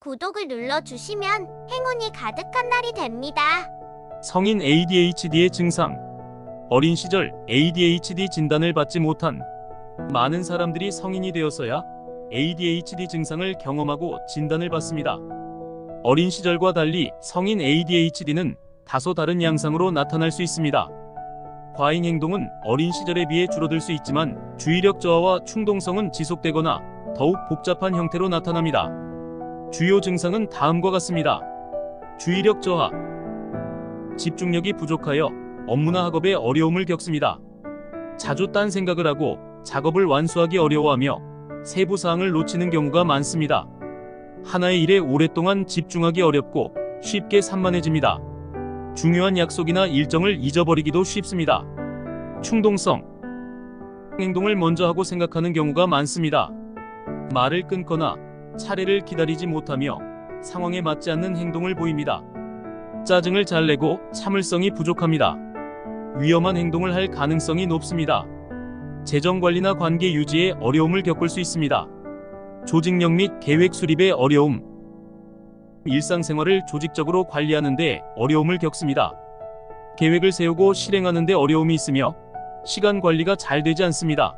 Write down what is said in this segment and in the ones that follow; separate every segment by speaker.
Speaker 1: 구독을 눌러주시면 행운이 가득한 날이 됩니다.
Speaker 2: 성인 ADHD의 증상. 어린 시절 ADHD 진단을 받지 못한 많은 사람들이 성인이 되어서야 ADHD 증상을 경험하고 진단을 받습니다. 어린 시절과 달리 성인 ADHD는 다소 다른 양상으로 나타날 수 있습니다. 과잉 행동은 어린 시절에 비해 줄어들 수 있지만 주의력 저하와 충동성은 지속되거나 더욱 복잡한 형태로 나타납니다. 주요 증상은 다음과 같습니다. 주의력 저하, 집중력이 부족하여 업무나 학업에 어려움을 겪습니다. 자주 딴 생각을 하고 작업을 완수하기 어려워하며 세부 사항을 놓치는 경우가 많습니다. 하나의 일에 오랫동안 집중하기 어렵고 쉽게 산만해집니다. 중요한 약속이나 일정을 잊어버리기도 쉽습니다. 충동성, 행동을 먼저 하고 생각하는 경우가 많습니다. 말을 끊거나 차례를 기다리지 못하며 상황에 맞지 않는 행동을 보입니다. 짜증을 잘 내고 참을성이 부족합니다. 위험한 행동을 할 가능성이 높습니다. 재정관리나 관계 유지에 어려움을 겪을 수 있습니다. 조직력 및 계획 수립에 어려움, 일상생활을 조직적으로 관리하는 데 어려움을 겪습니다. 계획을 세우고 실행하는 데 어려움이 있으며 시간 관리가 잘 되지 않습니다.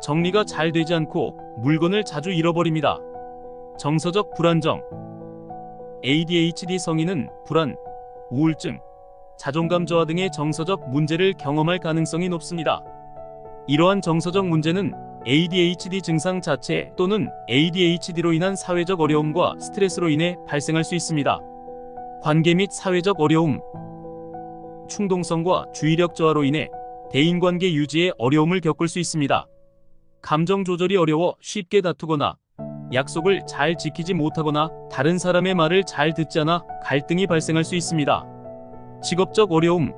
Speaker 2: 정리가 잘 되지 않고 물건을 자주 잃어버립니다. 정서적 불안정. ADHD 성인은 불안, 우울증, 자존감 저하 등의 정서적 문제를 경험할 가능성이 높습니다. 이러한 정서적 문제는 ADHD 증상 자체 또는 ADHD로 인한 사회적 어려움과 스트레스로 인해 발생할 수 있습니다. 관계 및 사회적 어려움, 충동성과 주의력 저하로 인해 대인관계 유지에 어려움을 겪을 수 있습니다. 감정 조절이 어려워 쉽게 다투거나 약속을 잘 지키지 못하거나 다른 사람의 말을 잘 듣지 않아 갈등이 발생할 수 있습니다. 직업적 어려움,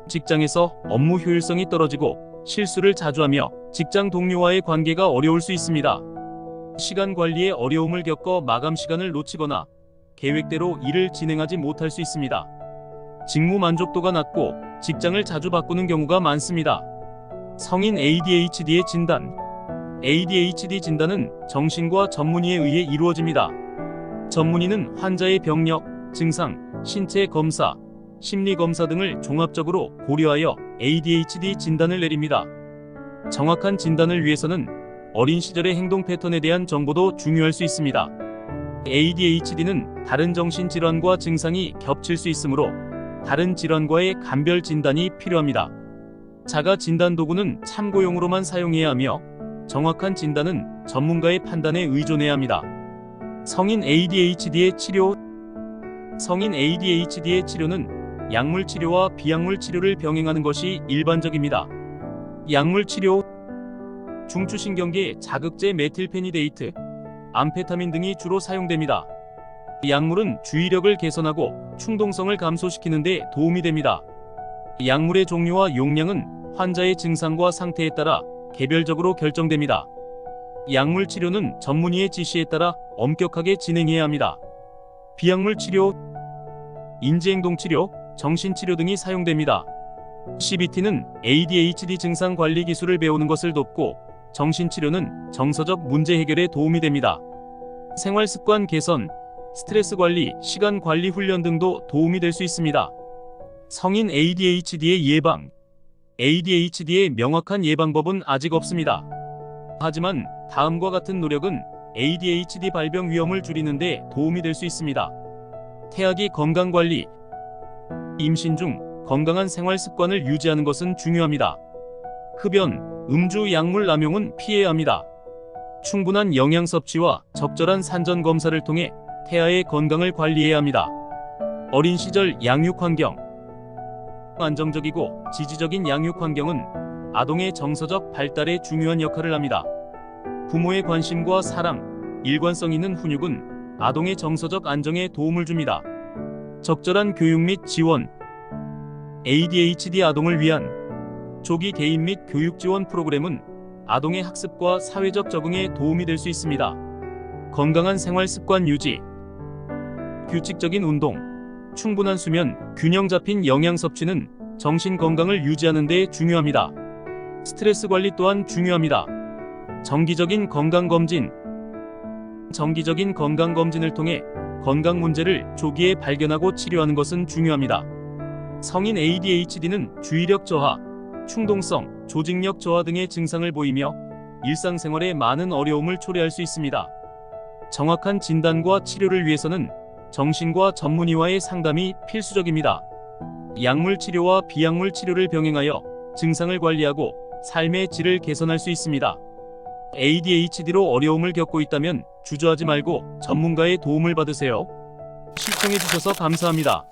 Speaker 2: 직장에서 업무 효율성이 떨어지고 실수를 자주 하며 직장 동료와의 관계가 어려울 수 있습니다. 시간 관리에 어려움을 겪어 마감 시간을 놓치거나 계획대로 일을 진행하지 못할 수 있습니다. 직무 만족도가 낮고 직장을 자주 바꾸는 경우가 많습니다. 성인 ADHD의 진단. ADHD 진단은 정신과 전문의에 의해 이루어집니다. 전문의는 환자의 병력, 증상, 신체 검사, 심리 검사 등을 종합적으로 고려하여 ADHD 진단을 내립니다. 정확한 진단을 위해서는 어린 시절의 행동 패턴에 대한 정보도 중요할 수 있습니다. ADHD는 다른 정신질환과 증상이 겹칠 수 있으므로 다른 질환과의 감별 진단이 필요합니다. 자가 진단 도구는 참고용으로만 사용해야 하며 정확한 진단은 전문가의 판단에 의존해야 합니다. 성인 ADHD의 치료. 성인 ADHD의 치료는 약물 치료와 비약물 치료를 병행하는 것이 일반적입니다. 약물 치료, 중추신경계 자극제 메틸페니데이트, 암페타민 등이 주로 사용됩니다. 약물은 주의력을 개선하고 충동성을 감소시키는 데 도움이 됩니다. 약물의 종류와 용량은 환자의 증상과 상태에 따라 개별적으로 결정됩니다. 약물 치료는 전문의의 지시에 따라 엄격하게 진행해야 합니다. 비약물 치료, 인지행동 치료, 정신치료 등이 사용됩니다. CBT는 ADHD 증상 관리 기술을 배우는 것을 돕고 정신치료는 정서적 문제 해결에 도움이 됩니다. 생활습관 개선, 스트레스 관리, 시간 관리 훈련 등도 도움이 될 수 있습니다. 성인 ADHD의 예방. ADHD의 명확한 예방법은 아직 없습니다. 하지만 다음과 같은 노력은 ADHD 발병 위험을 줄이는 데 도움이 될 수 있습니다. 태아기 건강관리. 임신 중 건강한 생활 습관을 유지하는 것은 중요합니다. 흡연, 음주, 약물 남용은 피해야 합니다. 충분한 영양 섭취와 적절한 산전 검사를 통해 태아의 건강을 관리해야 합니다. 어린 시절 양육 환경. 안정적이고 지지적인 양육 환경은 아동의 정서적 발달에 중요한 역할을 합니다. 부모의 관심과 사랑, 일관성 있는 훈육은 아동의 정서적 안정에 도움을 줍니다. 적절한 교육 및 지원. ADHD 아동을 위한 조기 개인 및 교육 지원 프로그램은 아동의 학습과 사회적 적응에 도움이 될 수 있습니다. 건강한 생활 습관 유지. 규칙적인 운동, 충분한 수면, 균형 잡힌 영양 섭취는 정신 건강을 유지하는 데 중요합니다. 스트레스 관리 또한 중요합니다. 정기적인 건강 검진, 정기적인 건강검진을 통해 건강 문제를 조기에 발견하고 치료하는 것은 중요합니다. 성인 ADHD는 주의력 저하, 충동성, 조직력 저하 등의 증상을 보이며 일상생활에 많은 어려움을 초래할 수 있습니다. 정확한 진단과 치료를 위해서는 정신과 전문의와의 상담이 필수적입니다. 약물 치료와 비약물 치료를 병행하여 증상을 관리하고 삶의 질을 개선할 수 있습니다. ADHD로 어려움을 겪고 있다면 주저하지 말고 전문가의 도움을 받으세요. 시청해주셔서 감사합니다.